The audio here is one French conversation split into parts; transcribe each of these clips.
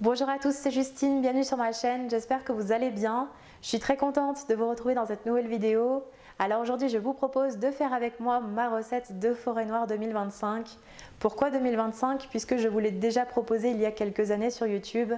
Bonjour à tous, c'est Justine, bienvenue sur ma chaîne, j'espère que vous allez bien. Je suis très contente de vous retrouver dans cette nouvelle vidéo. Alors aujourd'hui je vous propose de faire avec moi ma recette de forêt noire 2025. Pourquoi 2025? Puisque je vous l'ai déjà proposé il y a quelques années sur YouTube.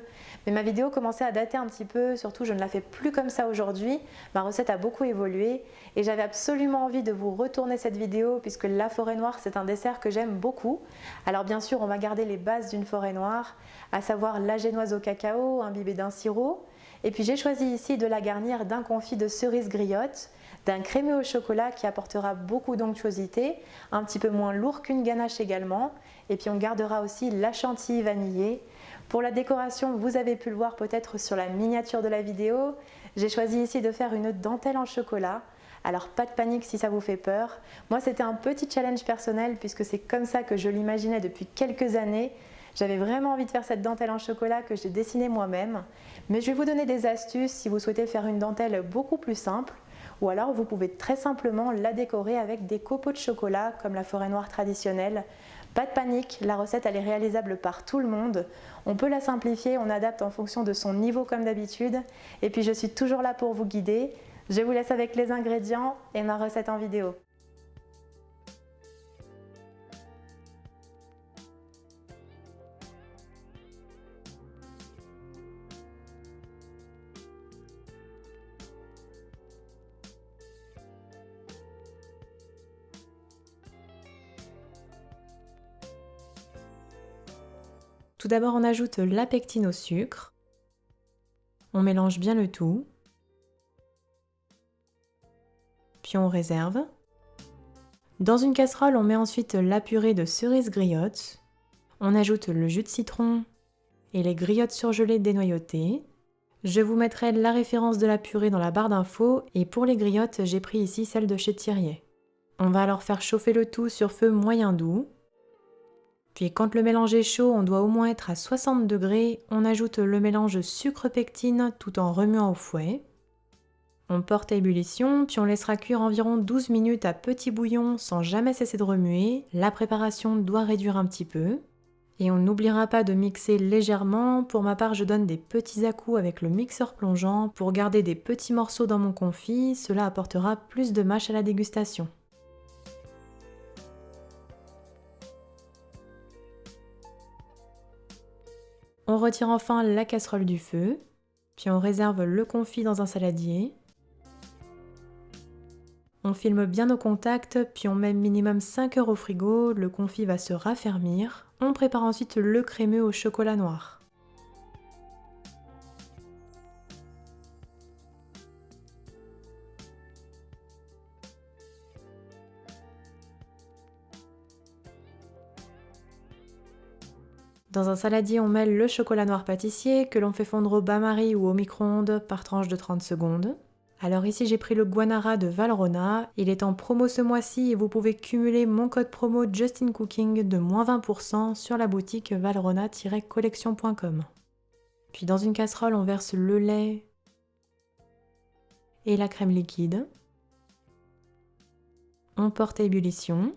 Mais ma vidéo commençait à dater un petit peu, surtout je ne la fais plus comme ça aujourd'hui. Ma recette a beaucoup évolué et j'avais absolument envie de vous retourner cette vidéo puisque la forêt noire c'est un dessert que j'aime beaucoup. Alors bien sûr on va garder les bases d'une forêt noire, à savoir la génoise au cacao imbibée d'un sirop. Et puis j'ai choisi ici de la garnir d'un confit de cerises griottes, d'un crémeux au chocolat qui apportera beaucoup d'onctuosité, un petit peu moins lourd qu'une ganache également. Et puis on gardera aussi la chantilly vanillée. Pour la décoration, vous avez pu le voir peut-être sur la miniature de la vidéo, j'ai choisi ici de faire une dentelle en chocolat. Alors pas de panique si ça vous fait peur. Moi c'était un petit challenge personnel puisque c'est comme ça que je l'imaginais depuis quelques années. J'avais vraiment envie de faire cette dentelle en chocolat que j'ai dessinée moi-même. Mais je vais vous donner des astuces si vous souhaitez faire une dentelle beaucoup plus simple. Ou alors vous pouvez très simplement la décorer avec des copeaux de chocolat comme la forêt noire traditionnelle. Pas de panique, la recette elle est réalisable par tout le monde. On peut la simplifier, on adapte en fonction de son niveau comme d'habitude. Et puis je suis toujours là pour vous guider. Je vous laisse avec les ingrédients et ma recette en vidéo. Tout d'abord, on ajoute la pectine au sucre. On mélange bien le tout. Puis on réserve. Dans une casserole, on met ensuite la purée de cerises griottes. On ajoute le jus de citron et les griottes surgelées dénoyautées. Je vous mettrai la référence de la purée dans la barre d'infos et pour les griottes, j'ai pris ici celle de chez Thiriet. On va alors faire chauffer le tout sur feu moyen doux. Puis quand le mélange est chaud, on doit au moins être à 60 degrés. On ajoute le mélange sucre-pectine tout en remuant au fouet. On porte à ébullition, puis on laissera cuire environ 12 minutes à petit bouillon sans jamais cesser de remuer. La préparation doit réduire un petit peu. Et on n'oubliera pas de mixer légèrement. Pour ma part, je donne des petits à-coups avec le mixeur plongeant pour garder des petits morceaux dans mon confit. Cela apportera plus de mâche à la dégustation. On retire enfin la casserole du feu, puis on réserve le confit dans un saladier. On filme bien au contact, puis on met minimum 5 heures au frigo, le confit va se raffermir. On prépare ensuite le crémeux au chocolat noir. Dans un saladier, on mêle le chocolat noir pâtissier que l'on fait fondre au bain-marie ou au micro-ondes par tranche de 30 secondes. Alors ici j'ai pris le Guanara de Valrhona, il est en promo ce mois-ci et vous pouvez cumuler mon code promo Justin Cooking de moins 20% sur la boutique valrhona-collection.com. Puis dans une casserole on verse le lait et la crème liquide. On porte à ébullition.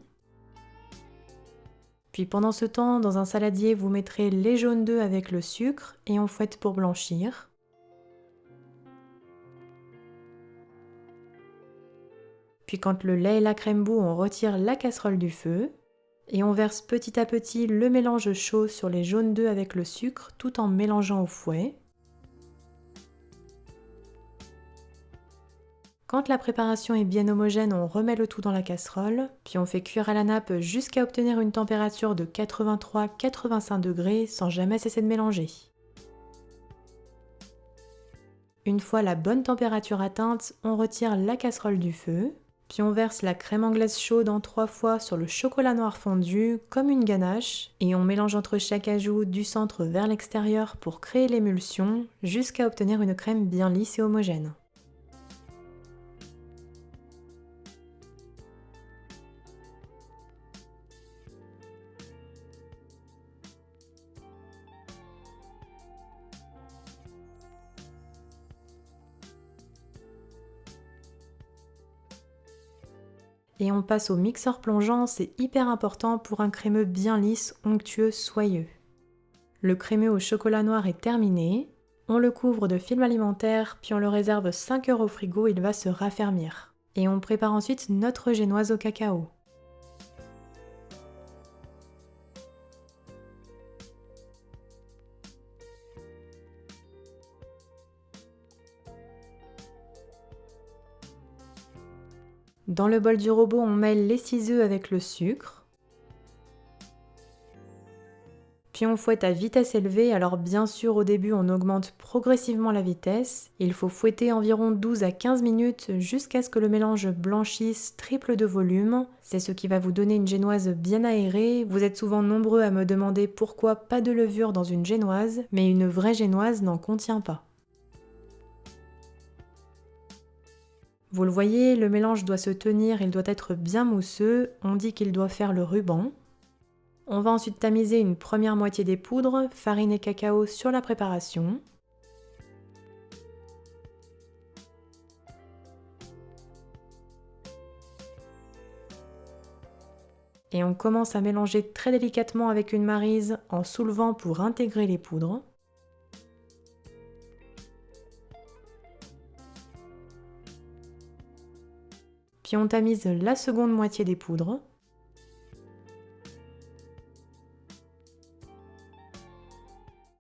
Puis pendant ce temps, dans un saladier, vous mettrez les jaunes d'œufs avec le sucre et on fouette pour blanchir. Puis quand le lait et la crème bout, on retire la casserole du feu et on verse petit à petit le mélange chaud sur les jaunes d'œufs avec le sucre tout en mélangeant au fouet. Quand la préparation est bien homogène, on remet le tout dans la casserole, puis on fait cuire à la nappe jusqu'à obtenir une température de 83-85 degrés sans jamais cesser de mélanger. Une fois la bonne température atteinte, on retire la casserole du feu, puis on verse la crème anglaise chaude en 3 fois sur le chocolat noir fondu comme une ganache et on mélange entre chaque ajout du centre vers l'extérieur pour créer l'émulsion jusqu'à obtenir une crème bien lisse et homogène. Et on passe au mixeur plongeant, c'est hyper important pour un crémeux bien lisse, onctueux, soyeux. Le crémeux au chocolat noir est terminé. On le couvre de film alimentaire, puis on le réserve 5 heures au frigo, il va se raffermir. Et on prépare ensuite notre génoise au cacao. Dans le bol du robot, on mêle les 6 œufs avec le sucre. Puis on fouette à vitesse élevée, alors bien sûr au début on augmente progressivement la vitesse. Il faut fouetter environ 12 à 15 minutes jusqu'à ce que le mélange blanchisse, triple de volume. C'est ce qui va vous donner une génoise bien aérée. Vous êtes souvent nombreux à me demander pourquoi pas de levure dans une génoise, mais une vraie génoise n'en contient pas. Vous le voyez, le mélange doit se tenir, il doit être bien mousseux, on dit qu'il doit faire le ruban. On va ensuite tamiser une première moitié des poudres, farine et cacao sur la préparation. Et on commence à mélanger très délicatement avec une maryse en soulevant pour intégrer les poudres. Puis on tamise la seconde moitié des poudres.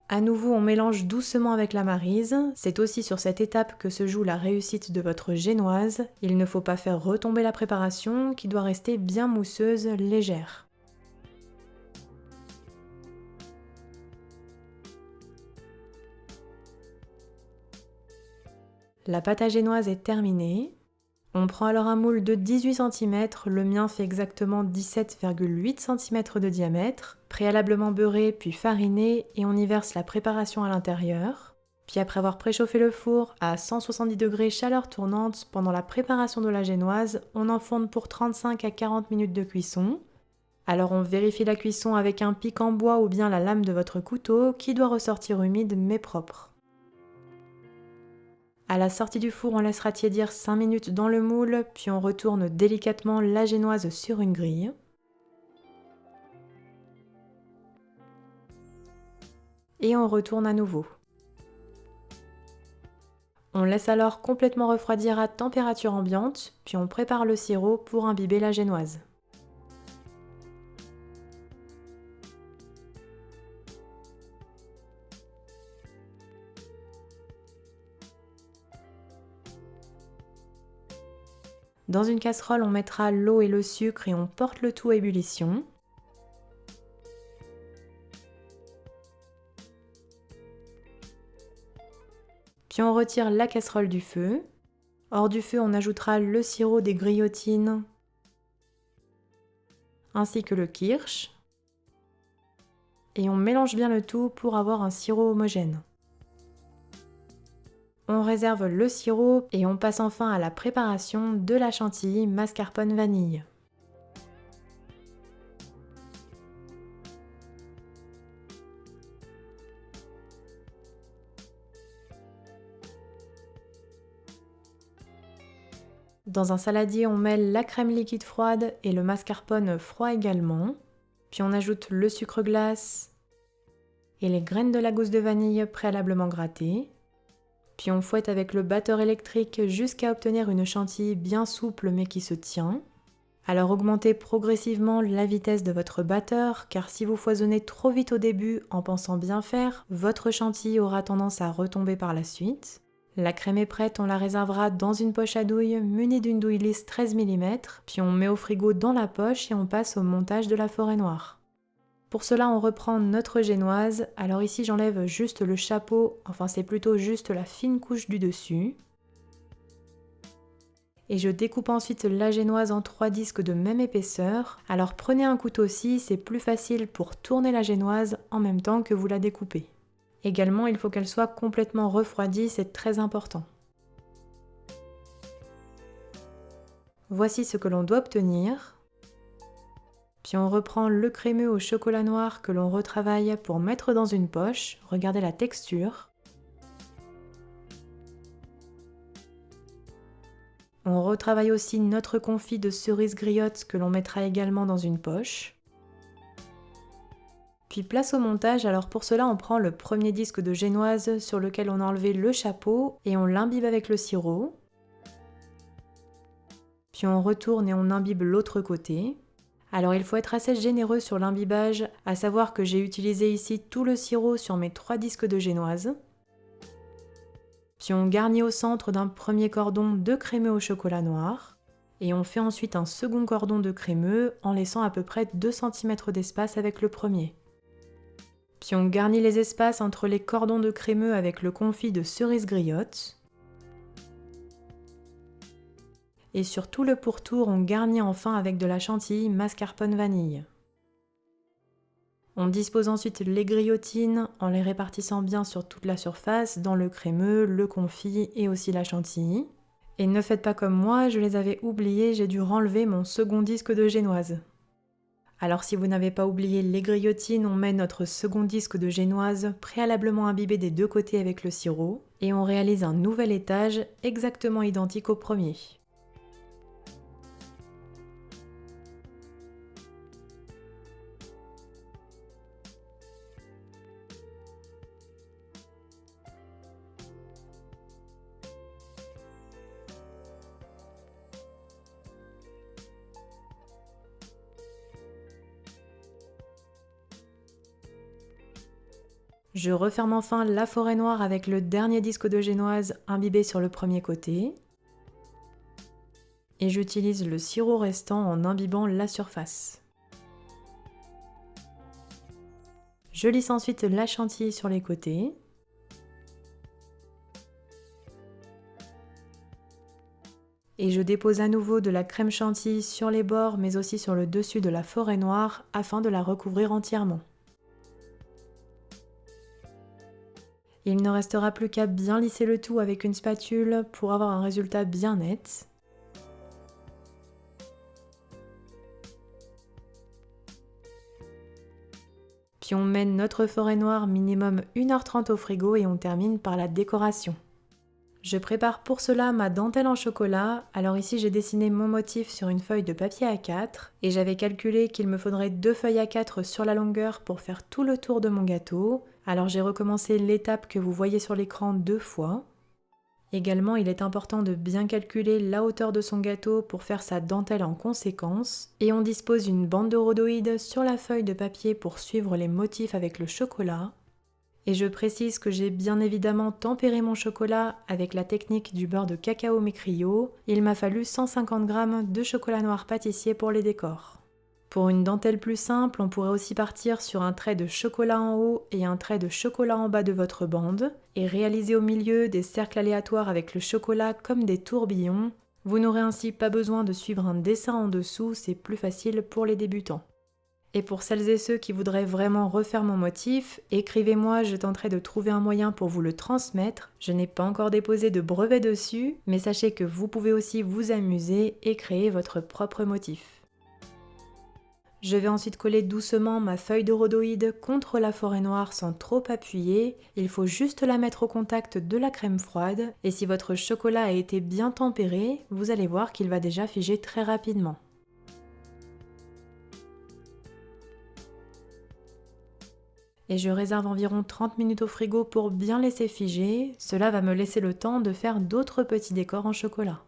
À nouveau, on mélange doucement avec la maryse. C'est aussi sur cette étape que se joue la réussite de votre génoise. Il ne faut pas faire retomber la préparation qui doit rester bien mousseuse, légère. La pâte à génoise est terminée. On prend alors un moule de 18 cm, le mien fait exactement 17,8 cm de diamètre, préalablement beurré puis fariné et on y verse la préparation à l'intérieur. Puis après avoir préchauffé le four à 170 degrés chaleur tournante pendant la préparation de la génoise, on enfourne pour 35 à 40 minutes de cuisson. Alors on vérifie la cuisson avec un pic en bois ou bien la lame de votre couteau qui doit ressortir humide mais propre. À la sortie du four, on laissera tiédir 5 minutes dans le moule, puis on retourne délicatement la génoise sur une grille. Et on retourne à nouveau. On laisse alors complètement refroidir à température ambiante, puis on prépare le sirop pour imbiber la génoise. Dans une casserole, on mettra l'eau et le sucre et on porte le tout à ébullition. Puis on retire la casserole du feu. Hors du feu, on ajoutera le sirop des grillotines ainsi que le kirsch. Et on mélange bien le tout pour avoir un sirop homogène. On réserve le sirop et on passe enfin à la préparation de la chantilly mascarpone vanille. Dans un saladier, on mêle la crème liquide froide et le mascarpone froid également. Puis on ajoute le sucre glace et les graines de la gousse de vanille préalablement grattées. Puis on fouette avec le batteur électrique jusqu'à obtenir une chantilly bien souple mais qui se tient. Alors augmentez progressivement la vitesse de votre batteur car si vous foisonnez trop vite au début en pensant bien faire, votre chantilly aura tendance à retomber par la suite. La crème est prête, on la réservera dans une poche à douille munie d'une douille lisse 13 mm, puis on met au frigo dans la poche et on passe au montage de la forêt noire. Pour cela, on reprend notre génoise. Alors ici, j'enlève juste le chapeau, enfin c'est plutôt juste la fine couche du dessus. Et je découpe ensuite la génoise en 3 disques de même épaisseur. Alors prenez un couteau scie, c'est plus facile pour tourner la génoise en même temps que vous la découpez. Également, il faut qu'elle soit complètement refroidie, c'est très important. Voici ce que l'on doit obtenir. Puis on reprend le crémeux au chocolat noir que l'on retravaille pour mettre dans une poche. Regardez la texture. On retravaille aussi notre confit de cerise griotte que l'on mettra également dans une poche. Puis place au montage, alors pour cela on prend le premier disque de génoise sur lequel on a enlevé le chapeau et on l'imbibe avec le sirop. Puis on retourne et on imbibe l'autre côté. Alors il faut être assez généreux sur l'imbibage, à savoir que j'ai utilisé ici tout le sirop sur mes 3 disques de génoise. Puis on garnit au centre d'un premier cordon de crémeux au chocolat noir. Et on fait ensuite un second cordon de crémeux en laissant à peu près 2 cm d'espace avec le premier. Puis on garnit les espaces entre les cordons de crémeux avec le confit de cerise griotte. Et sur tout le pourtour, on garnit enfin avec de la chantilly mascarpone vanille. On dispose ensuite les griotines en les répartissant bien sur toute la surface, dans le crémeux, le confit et aussi la chantilly. Et ne faites pas comme moi, je les avais oubliées, j'ai dû renlever mon second disque de génoise. Alors si vous n'avez pas oublié les griotines, on met notre second disque de génoise préalablement imbibé des 2 côtés avec le sirop et on réalise un nouvel étage exactement identique au premier. Je referme enfin la forêt noire avec le dernier disque de génoise imbibé sur le premier côté. Et j'utilise le sirop restant en imbibant la surface. Je lisse ensuite la chantilly sur les côtés. Et je dépose à nouveau de la crème chantilly sur les bords mais aussi sur le dessus de la forêt noire afin de la recouvrir entièrement. Il ne restera plus qu'à bien lisser le tout avec une spatule pour avoir un résultat bien net. Puis on mène notre forêt noire minimum 1h30 au frigo et on termine par la décoration. Je prépare pour cela ma dentelle en chocolat, alors ici j'ai dessiné mon motif sur une feuille de papier A4 et j'avais calculé qu'il me faudrait 2 feuilles A4 sur la longueur pour faire tout le tour de mon gâteau, alors j'ai recommencé l'étape que vous voyez sur l'écran 2 fois. Également, il est important de bien calculer la hauteur de son gâteau pour faire sa dentelle en conséquence et on dispose d'une bande de rhodoïde sur la feuille de papier pour suivre les motifs avec le chocolat. Et je précise que j'ai bien évidemment tempéré mon chocolat avec la technique du beurre de cacao Micrio. Il m'a fallu 150 g de chocolat noir pâtissier pour les décors. Pour une dentelle plus simple, on pourrait aussi partir sur un trait de chocolat en haut et un trait de chocolat en bas de votre bande et réaliser au milieu des cercles aléatoires avec le chocolat comme des tourbillons. Vous n'aurez ainsi pas besoin de suivre un dessin en dessous, c'est plus facile pour les débutants. Et pour celles et ceux qui voudraient vraiment refaire mon motif, écrivez-moi, je tenterai de trouver un moyen pour vous le transmettre. Je n'ai pas encore déposé de brevet dessus, mais sachez que vous pouvez aussi vous amuser et créer votre propre motif. Je vais ensuite coller doucement ma feuille de rhodoïde contre la forêt noire sans trop appuyer. Il faut juste la mettre au contact de la crème froide et si votre chocolat a été bien tempéré, vous allez voir qu'il va déjà figer très rapidement. Et je réserve environ 30 minutes au frigo pour bien laisser figer. Cela va me laisser le temps de faire d'autres petits décors en chocolat.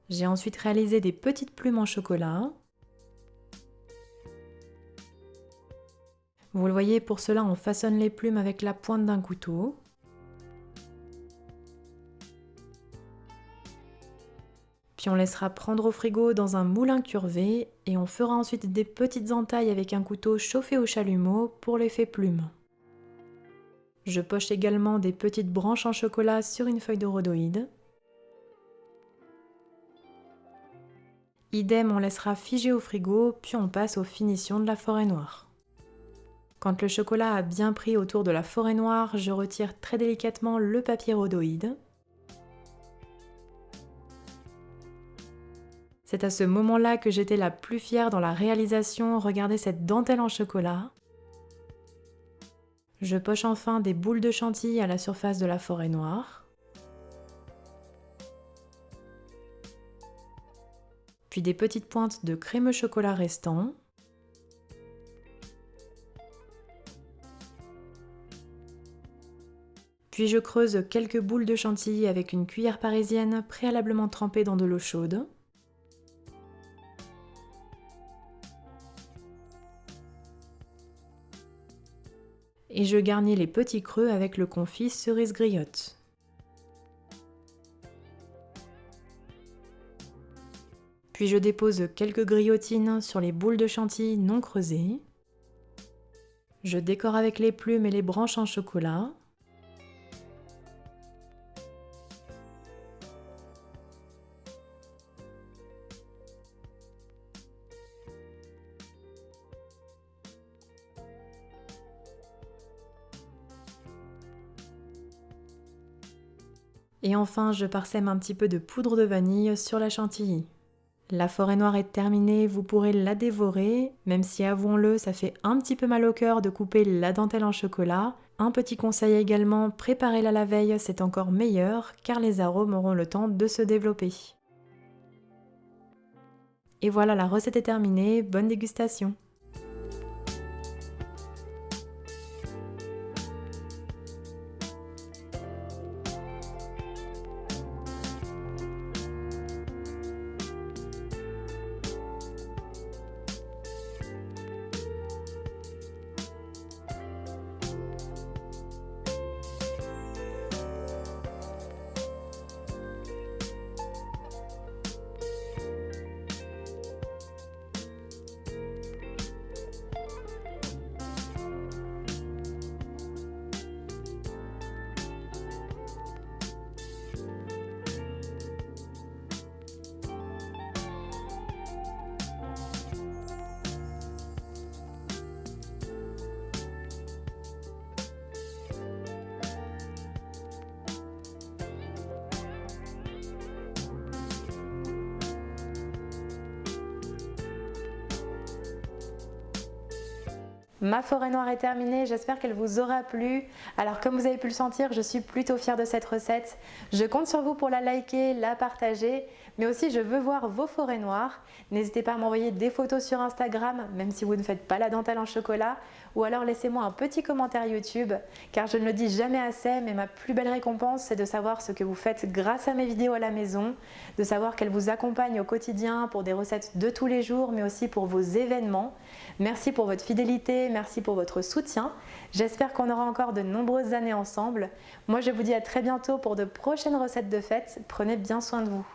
J'ai ensuite réalisé des petites plumes en chocolat. Vous le voyez, pour cela on façonne les plumes avec la pointe d'un couteau. Puis on laissera prendre au frigo dans un moule incurvé et on fera ensuite des petites entailles avec un couteau chauffé au chalumeau pour l'effet plume. Je poche également des petites branches en chocolat sur une feuille de rhodoïde. Idem, on laissera figer au frigo, puis on passe aux finitions de la forêt noire. Quand le chocolat a bien pris autour de la forêt noire, je retire très délicatement le papier rhodoïde. C'est à ce moment-là que j'étais la plus fière dans la réalisation, regardez cette dentelle en chocolat. Je poche enfin des boules de chantilly à la surface de la forêt noire. Puis des petites pointes de crémeux chocolat restant. Puis je creuse quelques boules de chantilly avec une cuillère parisienne préalablement trempée dans de l'eau chaude. Et je garnis les petits creux avec le confit cerise griotte. Puis je dépose quelques griotines sur les boules de chantilly non creusées. Je décore avec les plumes et les branches en chocolat. Et enfin, je parsème un petit peu de poudre de vanille sur la chantilly. La forêt noire est terminée, vous pourrez la dévorer, même si avouons-le, ça fait un petit peu mal au cœur de couper la dentelle en chocolat. Un petit conseil également, préparez-la la veille, c'est encore meilleur, car les arômes auront le temps de se développer. Et voilà, la recette est terminée, bonne dégustation! Ma forêt noire est terminée, j'espère qu'elle vous aura plu. Alors comme vous avez pu le sentir, je suis plutôt fière de cette recette. Je compte sur vous pour la liker, la partager, mais aussi je veux voir vos forêts noires. N'hésitez pas à m'envoyer des photos sur Instagram, même si vous ne faites pas la dentelle en chocolat, ou alors laissez-moi un petit commentaire YouTube, car je ne le dis jamais assez, mais ma plus belle récompense, c'est de savoir ce que vous faites grâce à mes vidéos à la maison, de savoir qu'elles vous accompagnent au quotidien pour des recettes de tous les jours, mais aussi pour vos événements. Merci pour votre fidélité, merci pour votre soutien. J'espère qu'on aura encore de nombreuses années ensemble. Moi, je vous dis à très bientôt pour de prochaines recettes de fêtes. Prenez bien soin de vous.